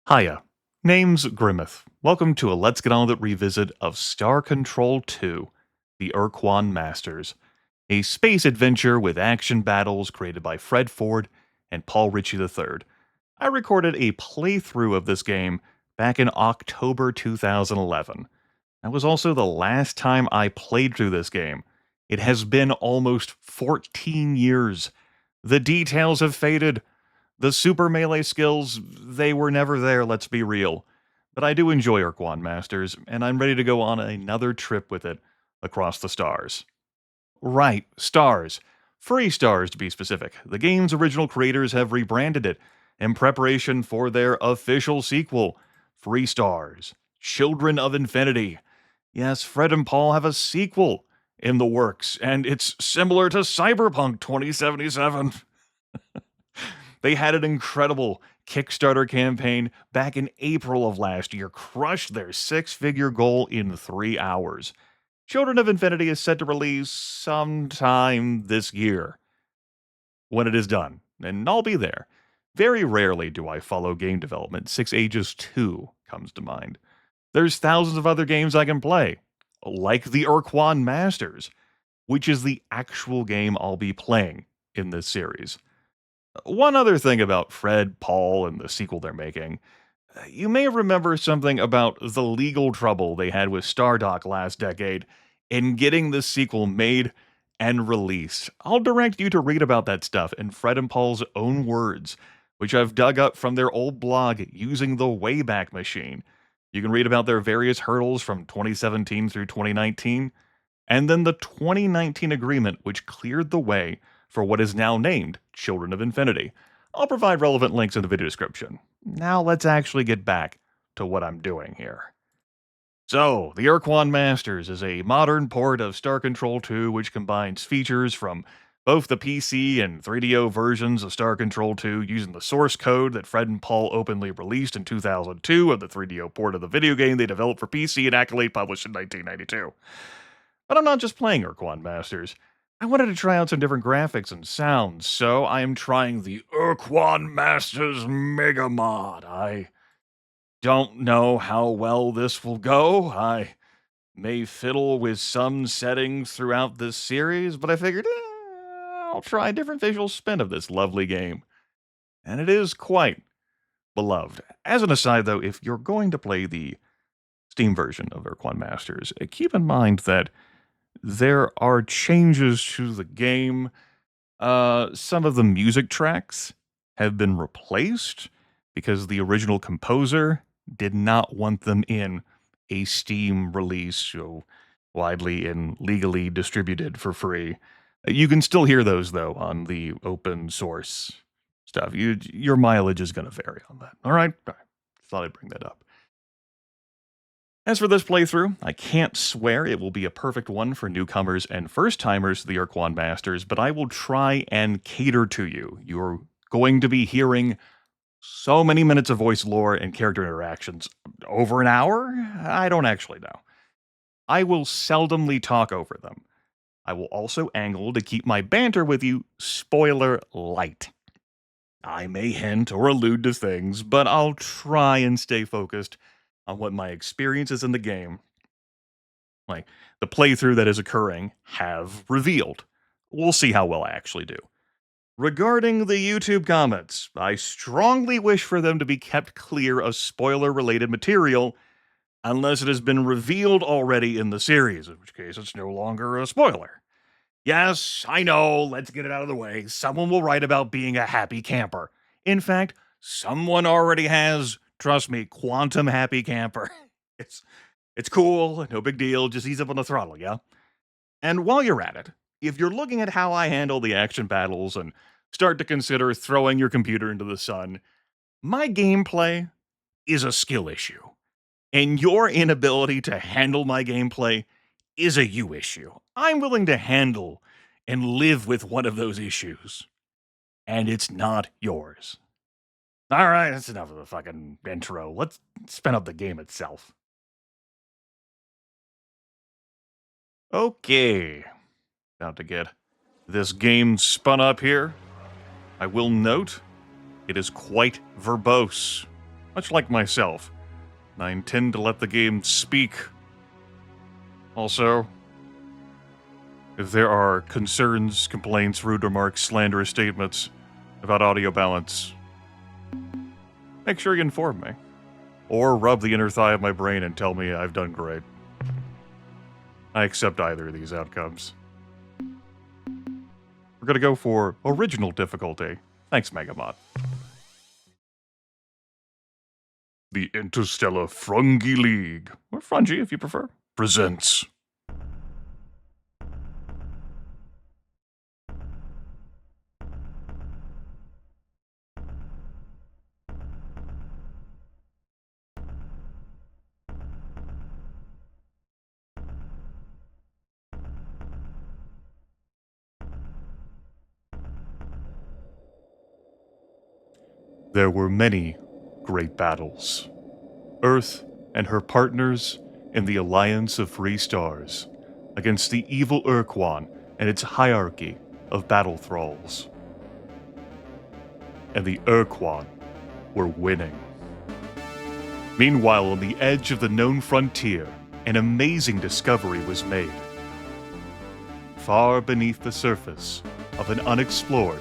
Hiya, name's Grimith. Welcome to a Let's Get On With It revisit of Star Control 2, the Ur-Quan Masters, a space adventure with action battles created by Fred Ford and Paul Ritchie III. I recorded a playthrough of this game back in October 2011. That was also the last time I played through this game. It has been almost 14 years. The details have faded. The super melee skills, they were never there, let's be real. But I do enjoy Ur-Quan Masters, and I'm ready to go on another trip with it across the stars. Right, stars. Free stars, to be specific. The game's original creators have rebranded it in preparation for their official sequel, Free Stars, Children of Infinity. Yes, Fred and Paul have a sequel in the works, and it's similar to Cyberpunk 2077. They had an incredible Kickstarter campaign back in April of last year, crushed their six-figure goal in 3 hours. Children of Infinity is set to release sometime this year when it is done, and I'll be there. Very rarely do I follow game development. Six Ages 2 comes to mind. There's thousands of other games I can play, like the Ur-Quan Masters, which is the actual game I'll be playing in this series. One other thing about Fred, Paul, and the sequel they're making. You may remember something about the legal trouble they had with Stardock last decade in getting the sequel made and released. I'll direct you to read about that stuff in Fred and Paul's own words, which I've dug up from their old blog using the Wayback Machine. You can read about their various hurdles from 2017 through 2019, and then the 2019 agreement which cleared the way for what is now named Children of Infinity. I'll provide relevant links in the video description. Now let's actually get back to what I'm doing here. So, the Ur-Quan Masters is a modern port of Star Control 2 which combines features from both the PC and 3DO versions of Star Control 2 using the source code that Fred and Paul openly released in 2002 of the 3DO port of the video game they developed for PC and Accolade published in 1992. But I'm not just playing Ur-Quan Masters. I wanted to try out some different graphics and sounds, so I am trying the Ur-Quan Masters MEGAMOD. I don't know how well this will go. I may fiddle with some settings throughout this series, but I figured I'll try a different visual spin of this lovely game. And it is quite beloved. As an aside, though, if you're going to play the Steam version of Ur-Quan Masters, keep in mind that there are changes to the game. Some of the music tracks have been replaced because the original composer did not want them in a Steam release so widely and legally distributed for free. You can still hear those, though, on the open source stuff. Your mileage is going to vary on that. All right? Thought I'd bring that up. As for this playthrough, I can't swear it will be a perfect one for newcomers and first-timers to the Ur-Quan Masters, but I will try and cater to you. You're going to be hearing so many minutes of voice lore and character interactions. Over an hour? I don't actually know. I will seldomly talk over them. I will also angle to keep my banter with you spoiler light. I may hint or allude to things, but I'll try and stay focused on what my experiences in the game, like the playthrough that is occurring, have revealed. We'll see how well I actually do. Regarding the YouTube comments, I strongly wish for them to be kept clear of spoiler-related material unless it has been revealed already in the series, in which case it's no longer a spoiler. Yes, I know, let's get it out of the way. Someone will write about being a happy camper. In fact, someone already has. Trust me, quantum happy camper. It's cool, no big deal, just ease up on the throttle, yeah? And while you're at it, if you're looking at how I handle the action battles and start to consider throwing your computer into the sun, my gameplay is a skill issue. And your inability to handle my gameplay is a you issue. I'm willing to handle and live with one of those issues. And it's not yours. All right, that's enough of the fucking intro. Let's spin up the game itself. Okay. About to get this game up here. I will note, it is quite verbose. much like myself. I intend to let the game speak. Also, if there are concerns, complaints, rude remarks, slanderous statements about audio balance, make sure you inform me. Or rub the inner thigh of my brain and tell me I've done great. I accept either of these outcomes. We're gonna go for original difficulty. Thanks, MEGAMOD. The Interstellar Frungy League, or Frungy if you prefer, presents... There were many great battles. Earth and her partners in the Alliance of Free Stars against the evil Ur-Quan and its hierarchy of battle thralls. And the Ur-Quan were winning. Meanwhile, on the edge of the known frontier, an amazing discovery was made. Far beneath the surface of an unexplored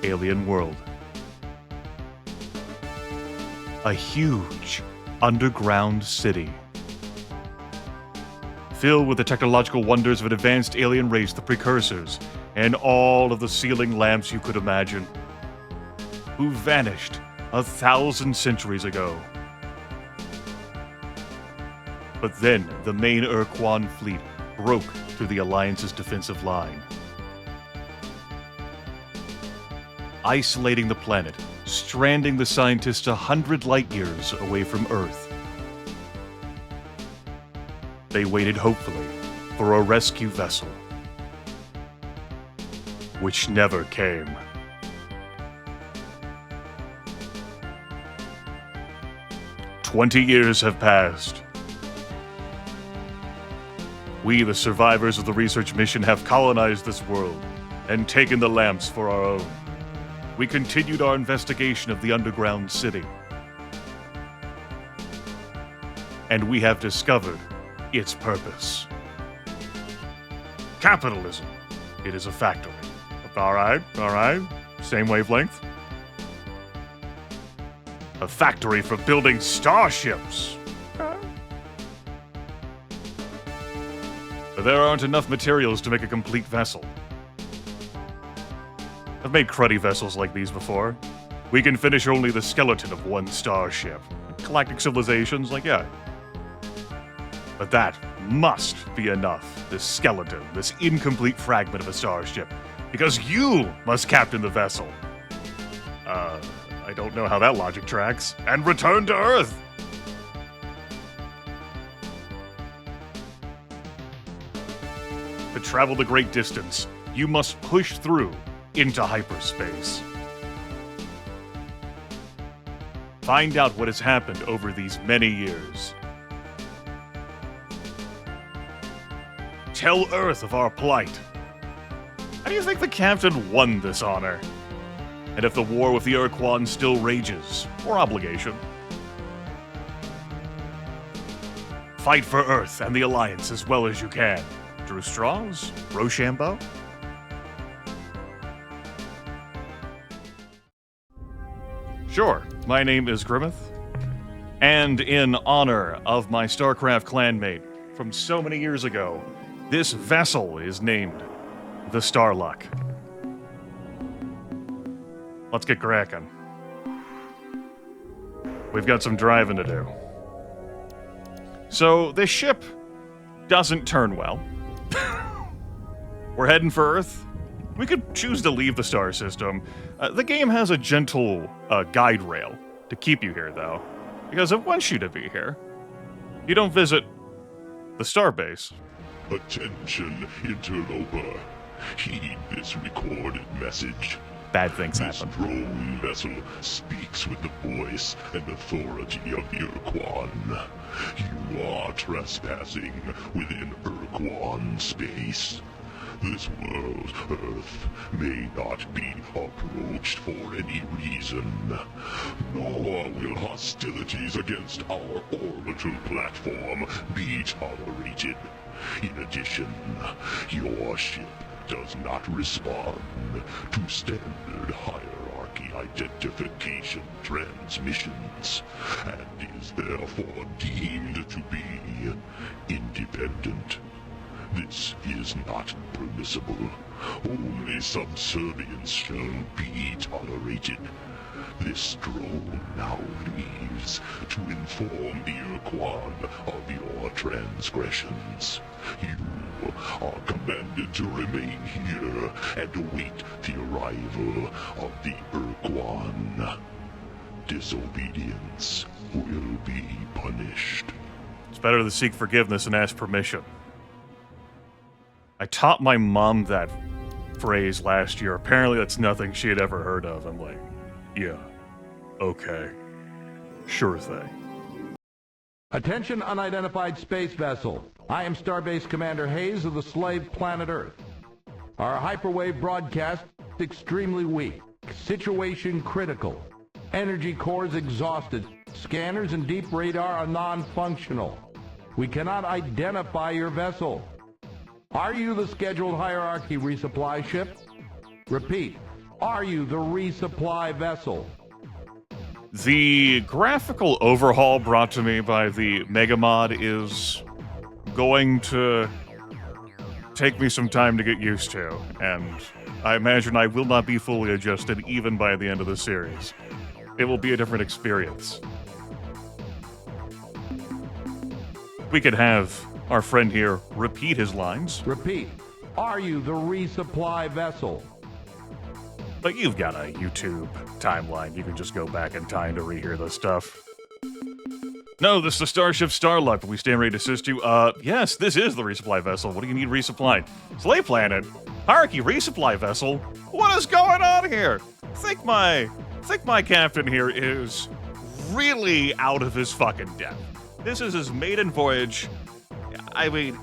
alien world. A huge underground city. Filled with the technological wonders of an advanced alien race, the Precursors, and all of the ceiling lamps you could imagine, who vanished 1,000 centuries ago. But then, the main Ur-Quan fleet broke through the Alliance's defensive line, isolating the planet, stranding the scientists 100 light years away from Earth. They waited hopefully for a rescue vessel, which never came. "20 years have passed. We, the survivors of the research mission, have colonized this world and taken the lamps for our own. We continued our investigation of the underground city. And we have discovered its purpose. Capitalism. It is a factory. Alright. Same wavelength. A factory for building starships. But there aren't enough materials to make a complete vessel. I've made cruddy vessels like these before. We can finish only the skeleton of one starship. Galactic civilizations, yeah. But that must be enough. This skeleton, this incomplete fragment of a starship. Because you must captain the vessel. I don't know how that logic tracks. And return to Earth! To travel the great distance, you must push through into hyperspace. Find out what has happened over these many years. Tell Earth of our plight. How do you think the captain won this honor? And if the war with the Ur-Quan still rages, or obligation? Fight for Earth and the Alliance as well as you can. Drew Straws? Rochambeau? Sure, my name is Grimith, and in honor of my StarCraft clanmate from so many years ago, this vessel is named the Starluck. Let's get cracking. We've got some driving to do. So, this ship doesn't turn well. We're heading for Earth. We could choose to leave the star system. The game has a gentle guide rail to keep you here, though, because it wants you to be here. You don't visit the starbase. Attention, interloper. Heed this recorded message. Bad things This happen. drone vessel speaks with the voice and authority of Ur-Quan. You are trespassing within Ur-Quan space. This world, Earth, may not be approached for any reason, nor will hostilities against our orbital platform be tolerated. In addition, your ship does not respond to standard hierarchy identification transmissions, and is therefore deemed to be independent. This is not permissible. Only subservience shall be tolerated. This drone now leaves to inform the Ur-Quan of your transgressions. You are commanded to remain here and await the arrival of the Ur-Quan. Disobedience will be punished. It's better to seek forgiveness and ask permission. I taught my mom that phrase last year. Apparently that's nothing she had ever heard of. I'm like, yeah, okay, sure thing. Attention, unidentified space vessel. I am Starbase Commander Hayes of the slave planet Earth. Our hyperwave broadcast is extremely weak. Situation critical. Energy cores exhausted. Scanners and deep radar are non-functional. We cannot identify your vessel. Are you the scheduled hierarchy resupply ship? Repeat, are you the resupply vessel? The graphical overhaul brought to me by the MEGAMOD is going to take me some time to get used to, and I imagine I will not be fully adjusted even by the end of the series. It will be a different experience. We could have our friend here repeat his lines. Repeat, are you the resupply vessel? But you've got a YouTube timeline. You can just go back in time to rehear this stuff. No, this is the Starship Starluck, but we stand ready to assist you. Yes, this is the resupply vessel. What do you need resupplied? Slave planet? Hierarchy resupply vessel? What is going on here? I think my captain here is really out of his fucking depth. This is his maiden voyage. I mean,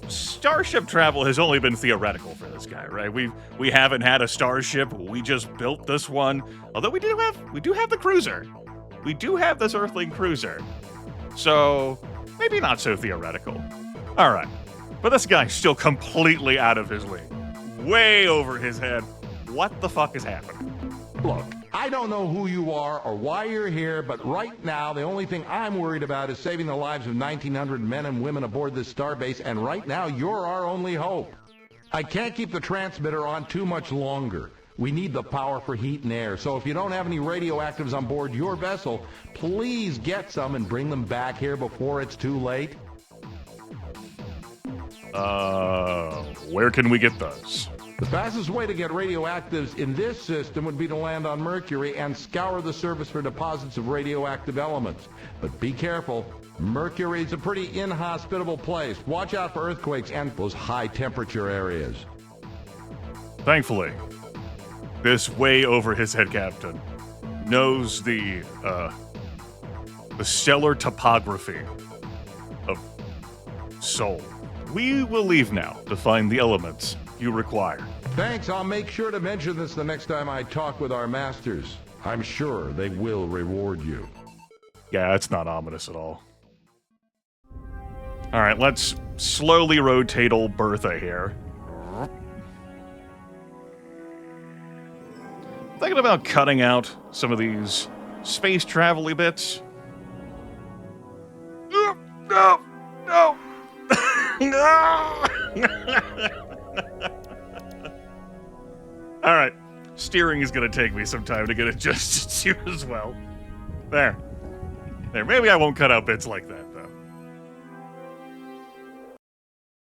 starship travel has only been theoretical for this guy, right? We haven't had a starship. We just built this one. Although we do have the cruiser. We do have this Earthling cruiser. So maybe not so theoretical. All right, but this guy's still completely out of his league, way over his head. What the fuck is happening? Look, I don't know who you are or why you're here, but right now the only thing I'm worried about is saving the lives of 1,900 men and women aboard this starbase, and right now you're our only hope. I can't keep the transmitter on too much longer. We need the power for heat and air, so if you don't have any radioactives on board your vessel, please get some and bring them back here before it's too late. Where can we get those? The fastest way to get radioactives in this system would be to land on Mercury and scour the surface for deposits of radioactive elements. But be careful. Mercury's a pretty inhospitable place. Watch out for earthquakes and those high temperature areas. Thankfully, this way over his head captain knows the stellar topography of Sol. We will leave now to find the elements you require. Thanks. I'll make sure to mention this the next time I talk with our masters. I'm sure they will reward you. Yeah, it's not ominous at all. All right, let's slowly rotate old Bertha here. Thinking about cutting out some of these space travel-y bits. No! No! No! All right, steering is going to take me some time to get adjusted to as well. There. Maybe I won't cut out bits like that, though.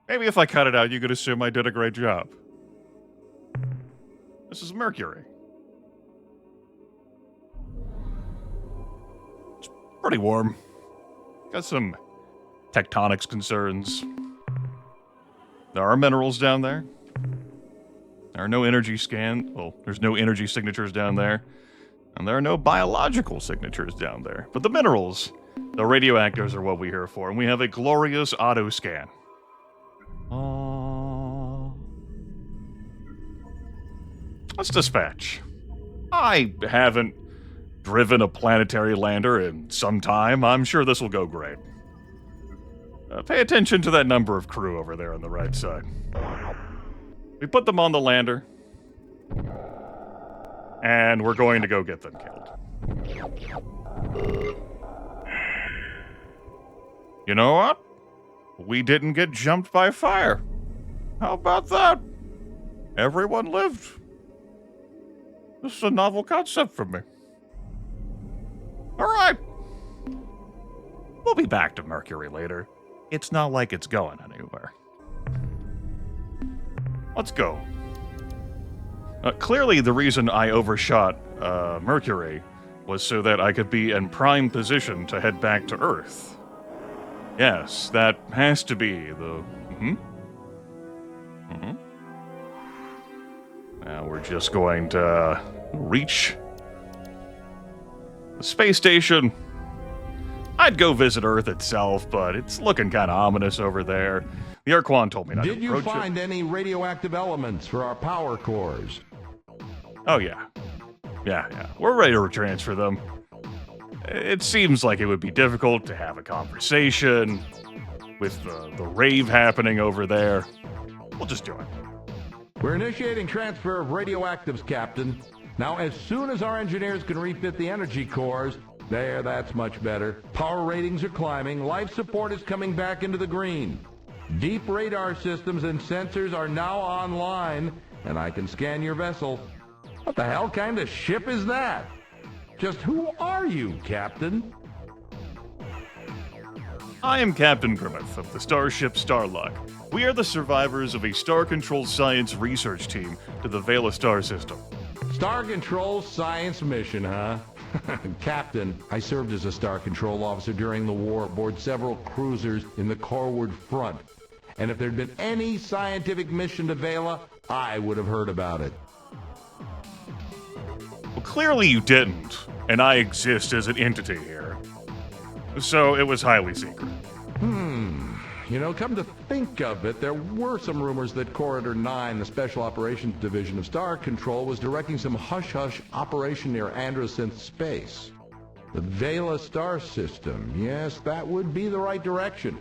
Maybe if I cut it out, you could assume I did a great job. This is Mercury. It's pretty warm. Got some tectonics concerns. There are minerals down there. There are no energy there's no energy signatures down there. And there are no biological signatures down there. But the minerals, the radioactives, are what we're here for. And we have a glorious auto scan. Let's dispatch. I haven't driven a planetary lander in some time. I'm sure this will go great. Pay attention to that number of crew over there on the right side. We put them on the lander, and we're going to go get them killed. You know what? We didn't get jumped by fire. How about that? Everyone lived. This is a novel concept for me. All right. We'll be back to Mercury later. It's not like it's going anywhere. Let's go. Clearly, the reason I overshot Mercury was so that I could be in prime position to head back to Earth. Yes, that has to be the... Now we're just going to reach the space station. I'd go visit Earth itself, but it's looking kind of ominous over there. The Ur-Quan told me not to approach it. Did you find any radioactive elements for our power cores? Oh, yeah. Yeah. We're ready to transfer them. It seems like it would be difficult to have a conversation with the rave happening over there. We'll just do it. We're initiating transfer of radioactives, Captain. Now, as soon as our engineers can refit the energy cores, that's much better. Power ratings are climbing. Life support is coming back into the green. Deep radar systems and sensors are now online, and I can scan your vessel. What the hell kind of ship is that? Just who are you, Captain? I am Captain Grimith of the starship Starluck. We are the survivors of a Star Control science research team to the Vela star system. Star Control science mission, huh? Captain, I served as a Star Control officer during the war aboard several cruisers in the Corward Front. And if there'd been any scientific mission to Vela, I would have heard about it. Well, clearly you didn't, and I exist as an entity here. So it was highly secret. You know, come to think of it, there were some rumors that Corridor 9, the Special Operations Division of Star Control, was directing some hush-hush operation near Androsynth Space. The Vela star system, yes, that would be the right direction.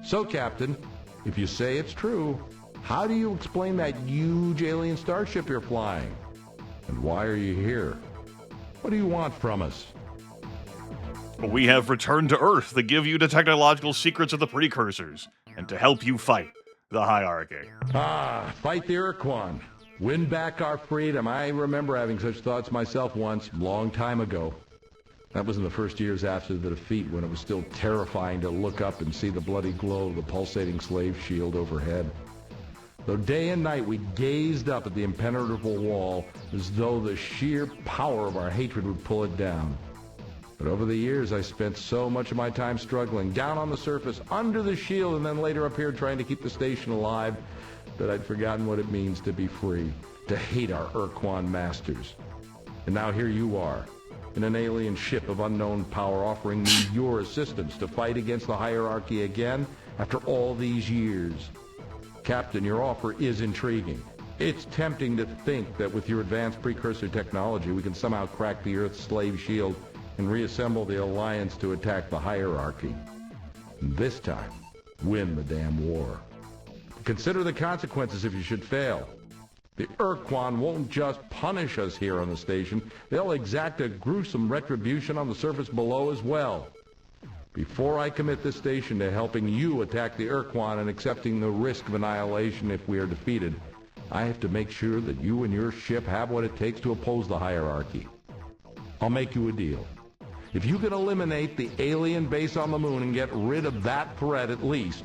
So, Captain, if you say it's true, how do you explain that huge alien starship you're flying? And why are you here? What do you want from us? We have returned to Earth to give you the technological secrets of the precursors, and to help you fight the hierarchy. Fight the Ur-Quan. Win back our freedom. I remember having such thoughts myself once, long time ago. That was in the first years after the defeat, when it was still terrifying to look up and see the bloody glow of the pulsating slave shield overhead. Though day and night we gazed up at the impenetrable wall as though the sheer power of our hatred would pull it down. But over the years, I spent so much of my time struggling, down on the surface, under the shield, and then later up here trying to keep the station alive, that I'd forgotten what it means to be free, to hate our Ur-Quan masters. And now here you are, in an alien ship of unknown power, offering me your assistance to fight against the hierarchy again after all these years. Captain, your offer is intriguing. It's tempting to think that with your advanced precursor technology, we can somehow crack the Earth's slave shield and reassemble the Alliance to attack the hierarchy. And this time, win the damn war. Consider the consequences if you should fail. The Ur-Quan won't just punish us here on the station, they'll exact a gruesome retribution on the surface below as well. Before I commit this station to helping you attack the Ur-Quan and accepting the risk of annihilation if we are defeated, I have to make sure that you and your ship have what it takes to oppose the hierarchy. I'll make you a deal. If you can eliminate the alien base on the moon and get rid of that threat at least,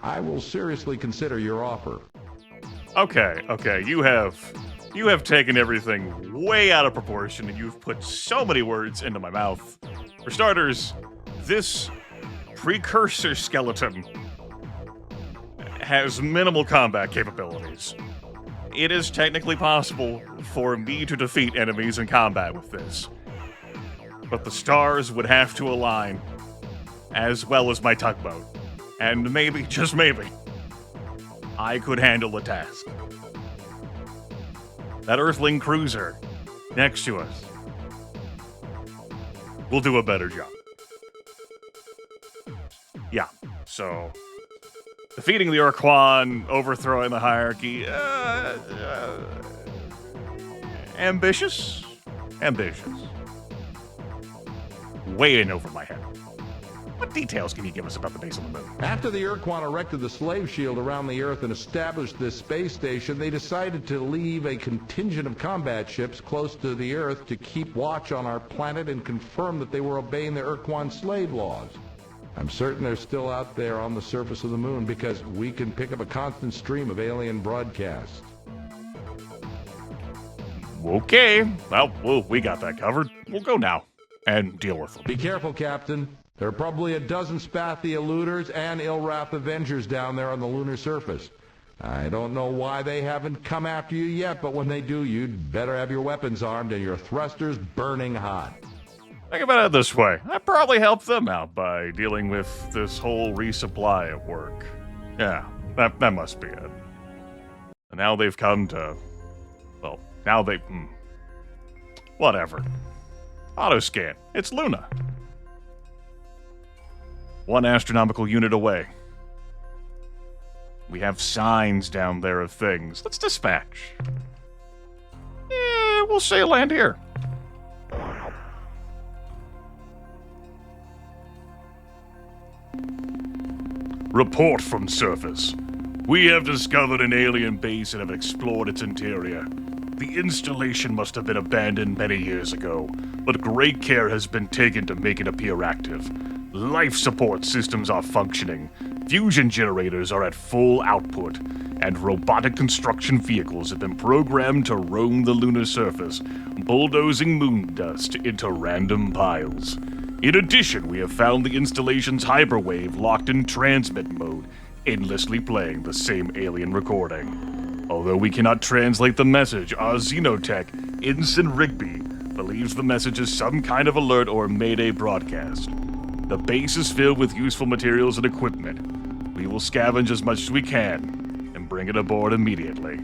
I will seriously consider your offer. Okay, you have taken everything way out of proportion, and you've put so many words into my mouth. For starters, this precursor skeleton has minimal combat capabilities. It is technically possible for me to defeat enemies in combat with this, but the stars would have to align, as well as my tugboat. And maybe, just maybe, I could handle the task. that Earthling cruiser next to us. We'll do a better job. Yeah, so defeating the Ur-Quan, overthrowing the hierarchy, ambitious? Ambitious. Way in over my head. What details can you give us about the base on the moon? After the Ur-Quan erected the slave shield around the Earth and established this space station, they decided to leave a contingent of combat ships close to the Earth to keep watch on our planet and confirm that they were obeying the Ur-Quan slave laws. I'm certain they're still out there on the surface of the moon because we can pick up a constant stream of alien broadcasts. Okay, well, we got that covered. We'll go now and deal with them. Be careful, Captain. There are probably a dozen Spathia looters and Ilrath Avengers down there on the lunar surface. I don't know why they haven't come after you yet, but when they do, you'd better have your weapons armed and your thrusters burning hot. Think about it this way. I probably helped them out by dealing with this whole resupply at work. Yeah, that must be it. And now they've come to... Well, now they... Whatever. Autoscan. It's Luna. One astronomical unit away. We have signs down there of things. Let's dispatch. Yeah, we'll say land here. Report from surface. We have discovered an alien base and have explored its interior. The installation must have been abandoned many years ago, but great care has been taken to make it appear active. Life support systems are functioning, fusion generators are at full output, and robotic construction vehicles have been programmed to roam the lunar surface, bulldozing moon dust into random piles. In addition, we have found the installation's hyperwave locked in transmit mode, endlessly playing the same alien recording. Although we cannot translate the message, our Xenotech, Ensign Rigby, believes the message is some kind of alert or mayday broadcast. The base is filled with useful materials and equipment. We will scavenge as much as we can and bring it aboard immediately.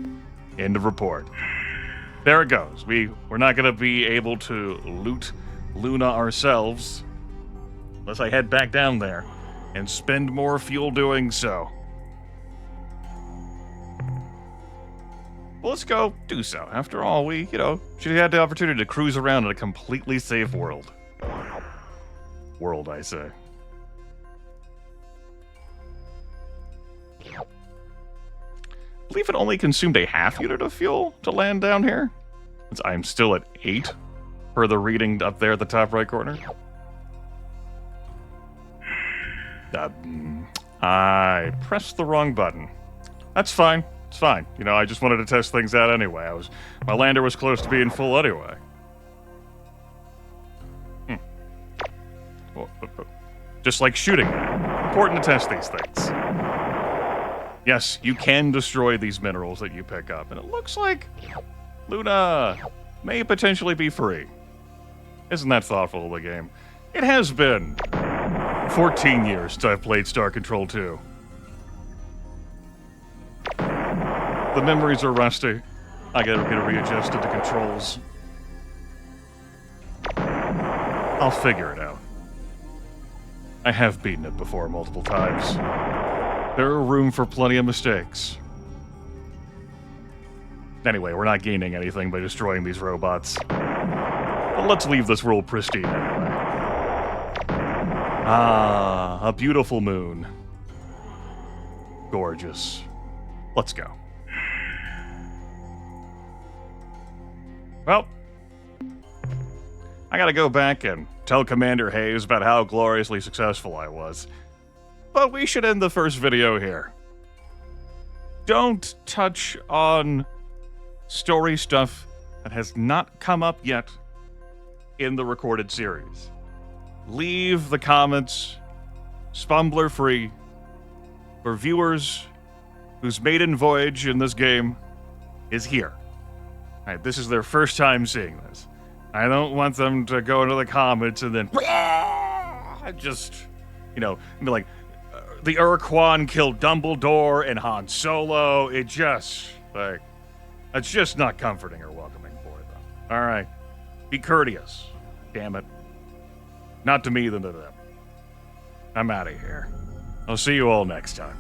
End of report. There it goes. We're not going to be able to loot Luna ourselves unless I head back down there and spend more fuel doing so. Well, let's go do so. After all, we, should have had the opportunity to cruise around in a completely safe world. World, I say. I believe it only consumed a half unit of fuel to land down here. Since I'm still at 8 per the reading up there at the top right corner. I pressed the wrong button. That's fine. It's fine. I just wanted to test things out anyway. My lander was close to being full anyway. Just like shooting. Important to test these things. Yes, you can destroy these minerals that you pick up, and it looks like Luna may potentially be free. Isn't that thoughtful of the game? It has been 14 years since I've played Star Control 2. The memories are rusty. I gotta get readjusted to controls. I'll figure it out. I have beaten it before multiple times. There are room for plenty of mistakes. Anyway, we're not gaining anything by destroying these robots. But let's leave this world pristine anyway. Ah, a beautiful moon. Gorgeous. Let's go. Well, I gotta go back and tell Commander Hayes about how gloriously successful I was. But we should end the first video here. Don't touch on story stuff that has not come up yet in the recorded series. Leave the comments Spumbler free for viewers whose maiden voyage in this game is here. Alright, this is their first time seeing this. I don't want them to go into the comments and then just, be like, the Ur-Quan killed Dumbledore and Han Solo. It just, like, That's just not comforting or welcoming for them. All right. Be courteous. Damn it. Not to me, then to them. I'm out of here. I'll see you all next time.